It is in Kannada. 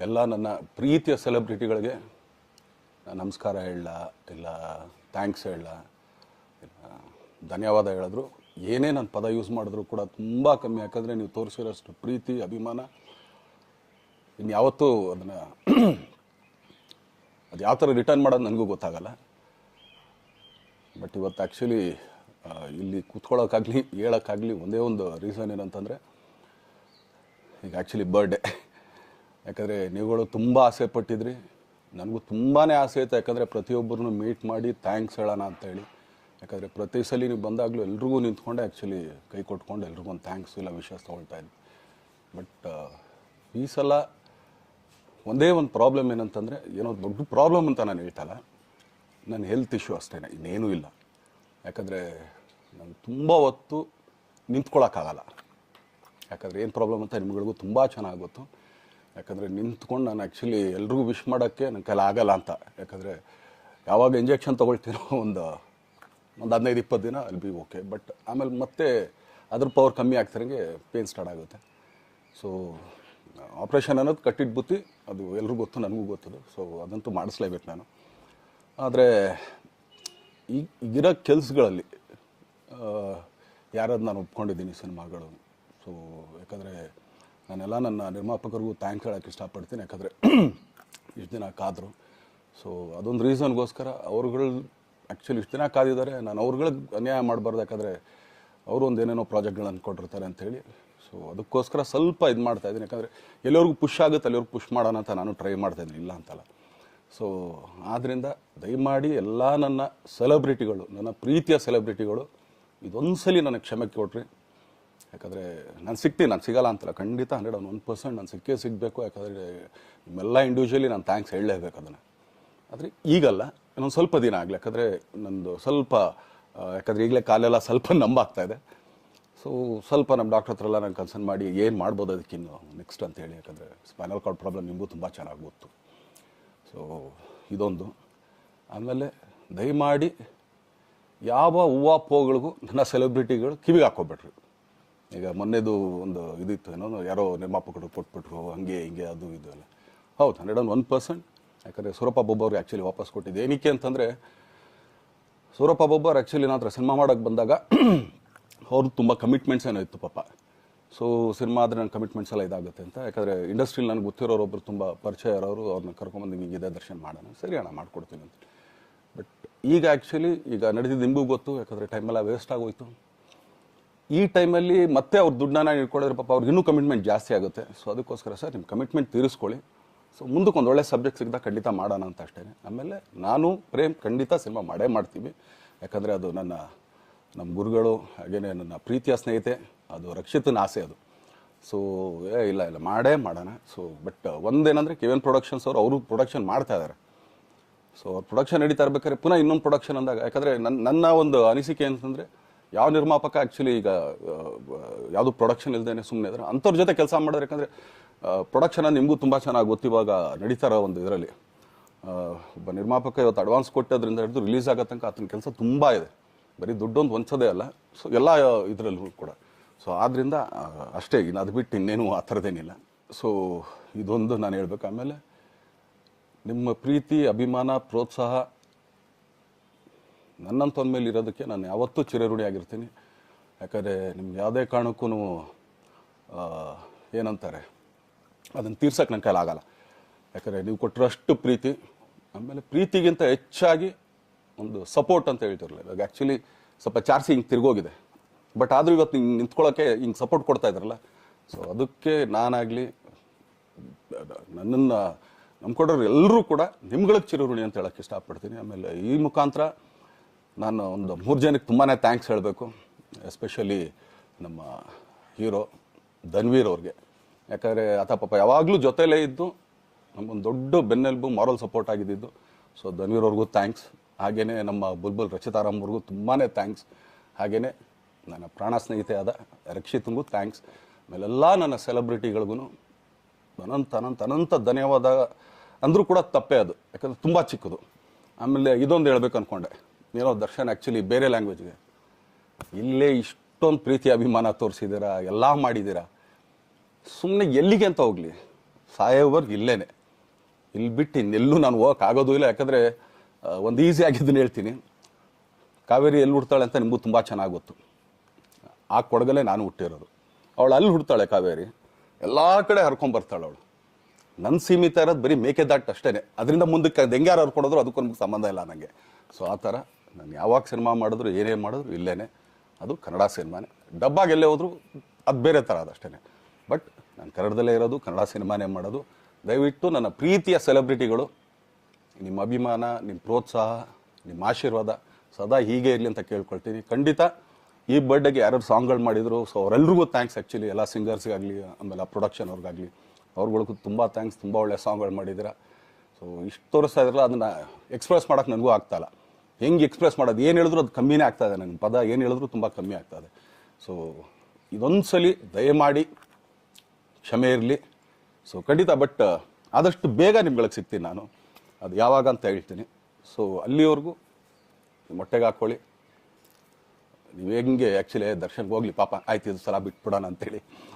ಎಲ್ಲ ನನ್ನ ಪ್ರೀತಿಯ ಸೆಲೆಬ್ರಿಟಿಗಳಿಗೆ ನಮಸ್ಕಾರ ಹೇಳಲ್ಲ, ಇಲ್ಲ ಥ್ಯಾಂಕ್ಸ್ ಹೇಳಲ್ಲ, ಇಲ್ಲ ಧನ್ಯವಾದ ಹೇಳಿದ್ರು, ಏನೇ ನಾನು ಪದ ಯೂಸ್ ಮಾಡಿದ್ರು ಕೂಡ ತುಂಬ ಕಮ್ಮಿ. ಯಾಕಂದರೆ ನೀವು ತೋರಿಸಿರೋಷ್ಟು ಪ್ರೀತಿ ಅಭಿಮಾನ ಇನ್ಯಾವತ್ತೂ ಅದನ್ನು ಅದು ಯಾವ ಥರ ರಿಟರ್ನ್ ಮಾಡೋದು ನನಗೂ ಗೊತ್ತಾಗಲ್ಲ. ಬಟ್ ಇವತ್ತು ಆ್ಯಕ್ಚುಲಿ ಇಲ್ಲಿ ಕೂತ್ಕೊಳ್ಳೋಕ್ಕಾಗಲಿ ಹೇಳೋಕ್ಕಾಗಲಿ ಒಂದೇ ಒಂದು ರೀಸನ್ ಏನಂತಂದರೆ, ಈಗ ಆ್ಯಕ್ಚುಲಿ ಬರ್ಡೇ. ಯಾಕಂದರೆ ನೀವುಗಳು ತುಂಬ ಆಸೆ ಪಟ್ಟಿದ್ರಿ, ನನಗೂ ತುಂಬಾ ಆಸೆ ಇತ್ತು. ಯಾಕಂದರೆ ಪ್ರತಿಯೊಬ್ಬರನ್ನು ಮೀಟ್ ಮಾಡಿ ಥ್ಯಾಂಕ್ಸ್ ಹೇಳೋಣ ಅಂತೇಳಿ. ಯಾಕಂದರೆ ಪ್ರತಿ ಸಲ ನೀವು ಬಂದಾಗಲೂ ಎಲ್ರಿಗೂ ನಿಂತ್ಕೊಂಡೆ ಆ್ಯಕ್ಚುಲಿ ಕೈ ಕೊಟ್ಕೊಂಡು ಎಲ್ರಿಗೂ ಒಂದು ಥ್ಯಾಂಕ್ಸ್ ಇಲ್ಲ ವಿಷಸ್ ತೊಗೊಳ್ತಾ ಇದ್ದೆ. ಬಟ್ ಈ ಸಲ ಒಂದೇ ಒಂದು ಪ್ರಾಬ್ಲಮ್ ಏನಂತಂದರೆ, ಏನೋ ದೊಡ್ಡ ಪ್ರಾಬ್ಲಮ್ ಅಂತ ನಾನು ಹೇಳ್ತಲ್ಲ, ನನ್ನ ಹೆಲ್ತ್ ಇಶ್ಯೂ ಅಷ್ಟೇ, ಇನ್ನೇನೂ ಇಲ್ಲ. ಯಾಕಂದರೆ ನಾನು ತುಂಬ ಹೊತ್ತು ನಿಂತ್ಕೊಳ್ಳೋಕ್ಕಾಗಲ್ಲ. ಯಾಕಂದರೆ ಏನು ಪ್ರಾಬ್ಲಮ್ ಅಂತ ನಿಮ್ಗಳಿಗೂ ತುಂಬ ಚೆನ್ನಾಗಿ ಗೊತ್ತು. ಯಾಕಂದರೆ ನಿಂತ್ಕೊಂಡು ನಾನು ಆ್ಯಕ್ಚುಲಿ ಎಲ್ರಿಗೂ ವಿಶ್ ಮಾಡೋಕ್ಕೆ ನನ್ನ ಕೈಲಿ ಆಗಲ್ಲ ಅಂತ. ಯಾಕಂದರೆ ಯಾವಾಗ ಇಂಜೆಕ್ಷನ್ ತೊಗೊಳ್ತೀನೋ ಒಂದು 15-20 ದಿನ ಅಲ್ಲಿ ಬಿ ಓಕೆ. ಬಟ್ ಆಮೇಲೆ ಮತ್ತೆ ಅದ್ರ ಪವರ್ ಕಮ್ಮಿ ಆಗ್ತಿರಂಗೆ ಪೇನ್ ಸ್ಟಾರ್ಟ್ ಆಗುತ್ತೆ. ಸೊ ಆಪ್ರೇಷನ್ ಅನ್ನೋದು ಕಟ್ಟಿಟ್ಟು ಬುತ್ತಿ, ಅದು ಎಲ್ರಿಗೂ ಗೊತ್ತು, ನನಗೂ ಗೊತ್ತದು. ಸೊ ಅದಂತೂ ಮಾಡಿಸ್ಲೇಬೇಕು ನಾನು. ಆದರೆ ಈಗಿರೋ ಕೆಲಸಗಳಲ್ಲಿ ಯಾರಾದ್ರು ನಾನು ಒಪ್ಕೊಂಡಿದ್ದೀನಿ ಸಿನಿಮಾಗಳು. ಸೊ ಯಾಕಂದರೆ ನಾನೆಲ್ಲ ನನ್ನ ನಿರ್ಮಾಪಕರಿಗೂ ಥ್ಯಾಂಕ್ಸ್ ಹೇಳೋಕ್ಕೆ ಇಷ್ಟಪಡ್ತೀನಿ. ಯಾಕಂದರೆ ಇಷ್ಟು ದಿನ ಕಾದರು. ಸೊ ಅದೊಂದು ರೀಸನ್ಗೋಸ್ಕರ ಅವ್ರುಗಳು ಆ್ಯಕ್ಚುಲಿ ಇಷ್ಟು ದಿನ ಕಾದಿದ್ದಾರೆ, ನಾನು ಅವ್ರುಗಳಿಗೆ ಅನ್ಯಾಯ ಮಾಡಬಾರ್ದು. ಯಾಕಂದರೆ ಅವರು ಒಂದು ಏನೇನೋ ಪ್ರಾಜೆಕ್ಟ್ಗಳು ಅಂದ್ಕೊಂಡಿರ್ತಾರೆ ಅಂಥೇಳಿ. ಸೊ ಅದಕ್ಕೋಸ್ಕರ ಸ್ವಲ್ಪ ಇದು ಮಾಡ್ತಾಯಿದ್ದೀನಿ. ಯಾಕಂದರೆ ಎಲ್ಲಿವರೆಗೂ ಪುಷ್ ಆಗುತ್ತೆ ಅಲ್ಲಿವರೆಗೂ ಪುಷ್ ಮಾಡೋಣ ಅಂತ ನಾನು ಟ್ರೈ ಮಾಡ್ತಾಯಿದ್ದೀನಿ, ಇಲ್ಲ ಅಂತಲ್ಲ. ಸೊ ಆದ್ದರಿಂದ ದಯಮಾಡಿ ಎಲ್ಲ ನನ್ನ ಸೆಲೆಬ್ರಿಟಿಗಳು, ನನ್ನ ಪ್ರೀತಿಯ ಸೆಲೆಬ್ರಿಟಿಗಳು, ಇದೊಂದು ಸಲ ನನಗೆ ಕ್ಷಮೆ ಕೊಡ್ರಿ. ಯಾಕಂದರೆ ನಾನು ಸಿಗ್ತೀನಿ, ನಾನು ಸಿಗಲ್ಲ ಅಂತಲ್ಲ, ಖಂಡಿತ 101% ನಾನು ಸಿಕ್ಕೇ ಸಿಗಬೇಕು. ಯಾಕಂದರೆ ನಿಮ್ಮೆಲ್ಲ ಇಂಡಿವಿಜುವಲಿ ನಾನು ಥ್ಯಾಂಕ್ಸ್ ಹೇಳಲೇಬೇಕು ಅದನ್ನು. ಆದರೆ ಈಗಲ್ಲ, ಇನ್ನೊಂದು ಸ್ವಲ್ಪ ದಿನ ಆಗಲಿ. ಯಾಕಂದರೆ ನಂದು ಸ್ವಲ್ಪ ಯಾಕಂದರೆ ಈಗಲೇ ಕಾಲೆಲ್ಲ ಸ್ವಲ್ಪ ನಂಬಾಗ್ತಾಯಿದೆ. ಸೊ ಸ್ವಲ್ಪ ನಮ್ಮ ಡಾಕ್ಟ್ರ್ ಹತ್ರ ಎಲ್ಲ ನಾನು ಕನ್ಸರ್ನ್ ಮಾಡಿ ಏನು ಮಾಡ್ಬೋದು ಅದಕ್ಕಿನ್ನು ನೆಕ್ಸ್ಟ್ ಅಂತೇಳಿ. ಯಾಕಂದರೆ ಸ್ಪೈನಲ್ ಕಾರ್ಡ್ ಪ್ರಾಬ್ಲಮ್ ನಿಮಗೂ ತುಂಬ ಚೆನ್ನಾಗಿ ಗೊತ್ತು. ಸೊ ಇದೊಂದು. ಆಮೇಲೆ ದಯಮಾಡಿ ಯಾವ ಹೂವು ನನ್ನ ಸೆಲೆಬ್ರಿಟಿಗಳು ಕಿವಿಗೆ ಹಾಕ್ಕೊಬೇಡ್ರಿ. ಈಗ ಮೊನ್ನೆದು ಒಂದು ಇದಿತ್ತು, ಏನೋ ಯಾರೋ ನಿರ್ಮಾಪಕರು ಕೊಟ್ಬಿಟ್ರು, ಹಂಗೆ ಹಿಂಗೆ ಅದು ಇದು ಎಲ್ಲ. ಹೌದು, 101%. ಯಾಕಂದರೆ ಸೂರಪ್ಪ ಬೊಬ್ಬ ಅವ್ರಿಗೆ ಆ್ಯಕ್ಚುಲಿ ವಾಪಸ್ ಕೊಟ್ಟಿದ್ದು ಏನಕ್ಕೆ ಅಂತಂದರೆ, ಸೂರಪ್ಪ ಬೊಬ್ಬ ಅವ್ರು ಆ್ಯಕ್ಚುಲಿ ನನ್ನ ಹತ್ರ ಸಿನಿಮಾ ಮಾಡೋಕ್ಕೆ ಬಂದಾಗ ಅವ್ರದ್ದು ತುಂಬ ಕಮಿಟ್ಮೆಂಟ್ಸ್ ಏನೋ ಇತ್ತು ಪಾಪ. ಸೊ ಸಿನಿಮಾ ಆದರೆ ನನ್ನ ಕಮಿಟ್ಮೆಂಟ್ಸ್ ಎಲ್ಲ ಇದಾಗುತ್ತೆ ಅಂತ. ಯಾಕಂದರೆ ಇಂಡಸ್ಟ್ರಿಲಿ ನನಗೆ ಗೊತ್ತಿರೋರೊಬ್ಬರು ತುಂಬ ಪರಿಚಯ ಇರೋರು, ಅವ್ರನ್ನ ಕರ್ಕೊಂಬಂದು ಹಿಂಗಿದೆ ದರ್ಶನ ಮಾಡೋಣ, ಸರಿ ಅಣ್ಣ ಮಾಡ್ಕೊಡ್ತೀನಿ ಅಂತ. ಬಟ್ ಈಗ ಆ್ಯಕ್ಚುಲಿ ಈಗ ನಡೆದಿದ್ದು ನಿಮಗೂ ಗೊತ್ತು. ಯಾಕಂದರೆ ಟೈಮೆಲ್ಲ ವೇಸ್ಟ್ ಆಗೋಯ್ತು. ಈ ಟೈಮಲ್ಲಿ ಮತ್ತೆ ಅವ್ರ ದುಡ್ಡನ್ನ ಇಟ್ಕೊಳ್ಳೋದ್ರೆ ಪಾಪ ಅವ್ರಿಗೆ ಇನ್ನೂ ಕಮಿಟ್ಮೆಂಟ್ ಜಾಸ್ತಿ ಆಗುತ್ತೆ. ಸೊ ಅದಕ್ಕೋಸ್ಕರ ಸರ್ ನಿಮ್ಮ ಕಮಿಟ್ಮೆಂಟ್ ತೀರಿಸ್ಕೊಳ್ಳಿ. ಸೊ ಮುಂದಕ್ಕೆ ಒಂದು ಒಳ್ಳೆ ಸಬ್ಜೆಕ್ಟ್ ಸಿಗ್ದಾಗ ಖಂಡಿತ ಮಾಡೋಣ ಅಂತ ಅಷ್ಟೇ. ಆಮೇಲೆ ನಾನು ಪ್ರೇಮ್ ಖಂಡಿತ ಸಿನಿಮಾ ಮಾಡೇ ಮಾಡ್ತೀವಿ. ಯಾಕಂದರೆ ಅದು ನಮ್ಮ ಗುರುಗಳು, ಹಾಗೇನೆ ನನ್ನ ಪ್ರೀತಿಯ ಸ್ನೇಹಿತೆ, ಅದು ರಕ್ಷಿತನ ಆಸೆ ಅದು. ಸೊ ಇಲ್ಲ ಮಾಡೇ ಮಾಡೋಣ. ಸೊ ಬಟ್ ಒಂದೇನಂದರೆ KVN ಪ್ರೊಡಕ್ಷನ್ಸ್ ಅವರು ಪ್ರೊಡಕ್ಷನ್ ಮಾಡ್ತಾ ಇದ್ದಾರೆ. ಸೊ ಅವ್ರು ಪ್ರೊಡಕ್ಷನ್ ನಡೀತಾ ಇರ್ಬೇಕಾದ್ರೆ ಪುನಃ ಇನ್ನೊಂದು ಪ್ರೊಡಕ್ಷನ್ ಅಂದಾಗ, ಯಾಕಂದರೆ ನನ್ನ ಒಂದು ಅನಿಸಿಕೆ ಅಂತಂದರೆ, ಯಾವ ನಿರ್ಮಾಪಕ ಆ್ಯಕ್ಚುಲಿ ಈಗ ಯಾವುದು ಪ್ರೊಡಕ್ಷನ್ ಇಲ್ಲದೇ ಸುಮ್ಮನೆ ಇದ್ದಾರೆ ಅಂಥವ್ರ ಜೊತೆ ಕೆಲಸ ಮಾಡೋದು. ಯಾಕಂದರೆ ಪ್ರೊಡಕ್ಷನ್ ನಿಮಗೂ ತುಂಬ ಚೆನ್ನಾಗಿ ಗೊತ್ತು. ಇವಾಗ ನಡೀತಾ ಇರೋ ಒಂದು ಇದರಲ್ಲಿ ಒಬ್ಬ ನಿರ್ಮಾಪಕ ಇವತ್ತು ಅಡ್ವಾನ್ಸ್ ಕೊಟ್ಟೋದ್ರಿಂದ ಹಿಡಿದು ರಿಲೀಸ್ ಆಗೋ ತನಕ ಆತನ ಕೆಲಸ ತುಂಬ ಇದೆ. ಬರೀ ದುಡ್ಡೊಂದು ಹೊಂಚೋದೇ ಅಲ್ಲ, ಸೊ ಎಲ್ಲ ಇದರಲ್ಲೂ ಕೂಡ. ಸೊ ಆದ್ದರಿಂದ ಅಷ್ಟೇ, ಇನ್ನು ಅದು ಬಿಟ್ಟು ಇನ್ನೇನು ಆ ಥರದ್ದೇನಿಲ್ಲ. ಸೊ ಇದೊಂದು ನಾನು ಹೇಳ್ಬೇಕು. ಆಮೇಲೆ ನಿಮ್ಮ ಪ್ರೀತಿ, ಅಭಿಮಾನ, ಪ್ರೋತ್ಸಾಹ ನನ್ನಂಥವ್ರ ಮೇಲೆ ಇರೋದಕ್ಕೆ ನಾನು ಯಾವತ್ತೂ ಚಿರಋಣಿಯಾಗಿರ್ತೀನಿ. ಯಾಕಂದರೆ ನಿಮ್ಗೆ ಯಾವುದೇ ಕಾರಣಕ್ಕೂ ಏನಂತಾರೆ ಅದನ್ನು ತೀರ್ಸೋಕ್ಕೆ ನನ್ನ ಕೈಲಾಗಲ್ಲ. ಯಾಕಂದರೆ ನೀವು ಕೊಟ್ಟರಷ್ಟು ಪ್ರೀತಿ, ಆಮೇಲೆ ಪ್ರೀತಿಗಿಂತ ಹೆಚ್ಚಾಗಿ ಒಂದು ಸಪೋರ್ಟ್ ಅಂತ ಹೇಳ್ತಿರಲಿಲ್ಲ. ಇವಾಗ ಆ್ಯಕ್ಚುಲಿ ಸ್ವಲ್ಪ ಚಾರ್ಜಿ ಹಿಂಗೆ ತಿರ್ಗೋಗಿದೆ. ಬಟ್ ಆದರೂ ಇವತ್ತು ಹಿಂಗೆ ನಿಂತ್ಕೊಳ್ಳೋಕ್ಕೆ ಹಿಂಗೆ ಸಪೋರ್ಟ್ ಕೊಡ್ತಾ ಇದ್ದಾರಲ್ಲ. ಸೊ ಅದಕ್ಕೆ ನಾನಾಗಲಿ ನನ್ನನ್ನು ನಂಬ್ಕೊಡೋರು ಎಲ್ಲರೂ ಕೂಡ ನಿಮ್ಗಳಿಗೆ ಚಿರಋಣಿ ಅಂತ ಹೇಳೋಕ್ಕೆ ಇಷ್ಟಪಡ್ತೀನಿ. ಆಮೇಲೆ ಈ ಮುಖಾಂತರ ನಾನು ಒಂದು 3 ಜನಕ್ಕೆ ತುಂಬಾ ಥ್ಯಾಂಕ್ಸ್ ಹೇಳಬೇಕು. ಎಸ್ಪೆಷಲಿ ನಮ್ಮ ಹೀರೋ ಧನ್ವೀರ್ ಅವ್ರಿಗೆ. ಯಾಕಂದರೆ ಆತ ಪಾಪ ಯಾವಾಗಲೂ ಜೊತೆಲೇ ಇದ್ದು ನಮಗೊಂದು ದೊಡ್ಡ ಬೆನ್ನೆಲುಬು, ಮಾರಲ್ ಸಪೋರ್ಟ್ ಆಗಿದ್ದು. ಸೊ ಧನ್ವೀರ್ ಅವ್ರಿಗೂ ಥ್ಯಾಂಕ್ಸ್. ಹಾಗೆಯೇ ನಮ್ಮ ಬುಲ್ಬುಲ್ ರಚಿತಾರಾಮ್ ಅವ್ರಿಗೂ ತುಂಬಾ ಥ್ಯಾಂಕ್ಸ್. ಹಾಗೆಯೇ ನನ್ನ ಪ್ರಾಣ ಸ್ನೇಹಿತೆ ಆದ ರಕ್ಷಿತ್ಗೂ ಥ್ಯಾಂಕ್ಸ್. ಆಮೇಲೆಲ್ಲ ನನ್ನ ಸೆಲೆಬ್ರಿಟಿಗಳಿಗೂ ಅನಂತ ಧನ್ಯವಾದ ಅಂದರೂ ಕೂಡ ತಪ್ಪೇ ಅದು. ಯಾಕಂದರೆ ತುಂಬ ಚಿಕ್ಕದು. ಆಮೇಲೆ ಇದೊಂದು ಹೇಳ್ಬೇಕು ಅಂದ್ಕೊಂಡೆ, ಏನೋ ದರ್ಶನ್ ಆ್ಯಕ್ಚುಲಿ ಬೇರೆ ಲ್ಯಾಂಗ್ವೇಜ್ಗೆ ಇಲ್ಲೇ ಇಷ್ಟೊಂದು ಪ್ರೀತಿ ಅಭಿಮಾನ ತೋರಿಸಿದ್ದೀರಾ, ಎಲ್ಲ ಮಾಡಿದ್ದೀರಾ, ಸುಮ್ಮನೆ ಎಲ್ಲಿಗೆ ಅಂತ ಹೋಗಲಿ. ಸಾಯೋವರೆಗೂ ಇಲ್ಲೇನೆ, ಇಲ್ಲಿ ಬಿಟ್ಟು ಇನ್ನೆಲ್ಲೂ ನಾನು ಹೋಗೋಕ್ಕಾಗೋದು ಇಲ್ಲ. ಯಾಕಂದರೆ ಒಂದು ಈಸಿ ಆಗಿದ್ದನ್ನು ಹೇಳ್ತೀನಿ, ಕಾವೇರಿ ಎಲ್ಲಿ ಹುಡ್ತಾಳೆ ಅಂತ ನಿಮಗೂ ತುಂಬ ಚೆನ್ನಾಗಿ ಗೊತ್ತು. ಆ ಕೊಡಗಲ್ಲೇ ನಾನು ಹುಟ್ಟಿರೋದು. ಅವಳು ಅಲ್ಲಿ ಹುಡ್ತಾಳೆ ಕಾವೇರಿ, ಎಲ್ಲ ಕಡೆ ಹರ್ಕೊಂಬರ್ತಾಳೆ ಅವಳು. ನನ್ನ ಸೀಮಿತ ಇರೋದು ಬರೀ ಮೇಕೆದಾಟು ಅಷ್ಟೇ, ಅದರಿಂದ ಮುಂದಕ್ಕೆ ಅದು ಹೆಂಗ್ಯಾರು ಹರ್ಕೊಡೋದ್ರು ಅದಕ್ಕೂ ನಮ್ಗೆ ಸಂಬಂಧ ಇಲ್ಲ ನನಗೆ. ಸೊ ಆ ಥರ ನಾನು ಯಾವಾಗ ಸಿನಿಮಾ ಮಾಡಿದ್ರು ಏನೇ ಮಾಡಿದ್ರು ಇಲ್ಲೇ, ಅದು ಕನ್ನಡ ಸಿನಿಮಾನೇ. ಡಬ್ಬಾಗಿ ಎಲ್ಲೇ ಹೋದ್ರು ಅದು ಬೇರೆ ಥರ ಅದಷ್ಟೇ. ಬಟ್ ನಾನು ಕನ್ನಡದಲ್ಲೇ ಇರೋದು, ಕನ್ನಡ ಸಿನಿಮಾನೇ ಮಾಡೋದು. ದಯವಿಟ್ಟು ನನ್ನ ಪ್ರೀತಿಯ ಸೆಲೆಬ್ರಿಟಿಗಳು, ನಿಮ್ಮ ಅಭಿಮಾನ, ನಿಮ್ಮ ಪ್ರೋತ್ಸಾಹ, ನಿಮ್ಮ ಆಶೀರ್ವಾದ ಸದಾ ಹೀಗೆ ಇರಲಿ ಅಂತ ಕೇಳ್ಕೊಳ್ತೀನಿ. ಖಂಡಿತ ಈ ಬರ್ಡೇಗೆ ಯಾರು ಸಾಂಗ್ಗಳು ಮಾಡಿದರು, ಸೊ ಅವರೆಲ್ರಿಗೂ ಥ್ಯಾಂಕ್ಸ್. ಆ್ಯಕ್ಚುಲಿ ಎಲ್ಲ ಸಿಂಗರ್ಸ್ಗಾಗಲಿ, ಆಮೇಲೆ ಪ್ರೊಡಕ್ಷನ್ ಅವ್ರಿಗಾಗಲಿ, ಅವ್ರುಗಳಿಗೂ ತುಂಬ ಥ್ಯಾಂಕ್ಸ್. ತುಂಬ ಒಳ್ಳೆ ಸಾಂಗ್ಗಳು ಮಾಡಿದ್ದೀರಾ. ಸೊ ಇಷ್ಟು ತೋರಿಸ್ತಾ ಇದ್ರಲ್ಲ, ಅದನ್ನು ಎಕ್ಸ್ಪ್ರೆಸ್ ಮಾಡೋಕ್ಕೆ ನನಗೂ ಆಗ್ತಾಯಿಲ್ಲ. ಹೆಂಗೆ ಎಕ್ಸ್ಪ್ರೆಸ್ ಮಾಡೋದು, ಏನು ಹೇಳಿದ್ರು ಅದು ಕಮ್ಮಿನೇ ಆಗ್ತಾಯಿದೆ. ನನ್ನ ಪದ ಏನು ಹೇಳಿದ್ರು ತುಂಬ ಕಮ್ಮಿ ಆಗ್ತಾಯಿದೆ. ಸೊ ಇದೊಂದು ಸಲ ದಯಮಾಡಿ ಕ್ಷಮೆ ಇರಲಿ. ಸೊ ಖಂಡಿತ, ಬಟ್ ಆದಷ್ಟು ಬೇಗ ನಿಮ್ಗಳಿಗೆ ಸಿಗ್ತೀನಿ ನಾನು, ಅದು ಯಾವಾಗ ಅಂತ ಹೇಳ್ತೀನಿ. ಸೊ ಅಲ್ಲಿವರೆಗೂ ಮೊಟ್ಟೆಗೆ ಹಾಕ್ಕೊಳ್ಳಿ. ನೀವು ಹೆಂಗೆ ಆ್ಯಕ್ಚುಲಿ ದರ್ಶನ್ಗೆ ಹೋಗ್ಲಿ ಪಾಪ, ಆಯ್ತು ಇದು ಸಲ ಬಿಟ್ಬಿಡೋಣ ಅಂತೇಳಿ